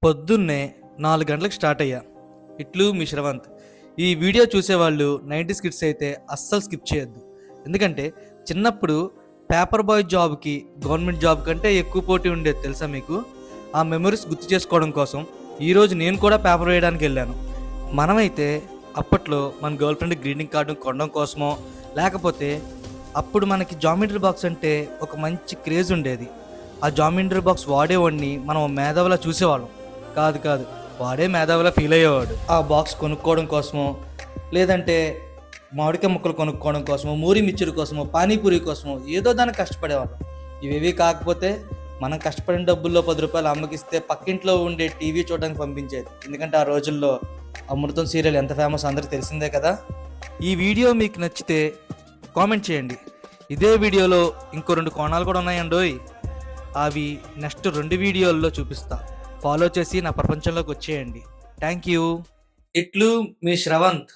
పొద్దున్నే 4 గంటలకు స్టార్ట్ అయ్యా. ఇట్లు మీ శ్రవంత్. ఈ వీడియో చూసేవాళ్ళు 90s కిడ్స్ అయితే అస్సలు స్కిప్ చేయొద్దు. ఎందుకంటే చిన్నప్పుడు పేపర్ బాయ్ జాబ్కి గవర్నమెంట్ జాబ్ కంటే ఎక్కువ పోటీ ఉండేది తెలుసా మీకు? ఆ మెమరీస్ గుర్తు చేసుకోవడం కోసం ఈరోజు నేను కూడా పేపర్ వేయడానికి వెళ్ళాను. మనమైతే అప్పట్లో మన గర్ల్ ఫ్రెండ్ గ్రీటింగ్ కార్డు కొనడం కోసమో, లేకపోతే అప్పుడు మనకి జామెట్రీ బాక్స్ అంటే ఒక మంచి క్రేజ్ ఉండేది. ఆ జామెట్రీ బాక్స్ వాడేవాడిని మనం మేధావిలా చూసేవాళ్ళం. కాదు, వాడే మేధావిలా ఫీల్ అయ్యేవాడు. ఆ బాక్స్ కొనుక్కోవడం కోసమో, లేదంటే మామిడికాయ ముక్కలు కొనుక్కోవడం కోసమో, మూరి మిర్చిరి కోసమో, పానీపూరి కోసమో ఏదో దానికి కష్టపడేవాళ్ళం. ఇవేవి కాకపోతే మనం కష్టపడిన డబ్బుల్లో 10 రూపాయలు అమ్మకిస్తే పక్కింట్లో ఉండే టీవీ చూడడానికి పంపించేది. ఎందుకంటే ఆ రోజుల్లో అమృతం సీరియల్ ఎంత ఫేమస్ అందరికీ తెలిసిందే కదా. ఈ వీడియో మీకు నచ్చితే కామెంట్ చేయండి. ఇదే వీడియోలో ఇంకో 2 కోణాలు కూడా ఉన్నాయండోయ్. అవి నెక్స్ట్ 2 వీడియోల్లో చూపిస్తా. ఫాలో చేసి నా ప్రపంచంలోకి వచ్చేయండి. Thank you. ఇట్లు మీ శ్రవంత్.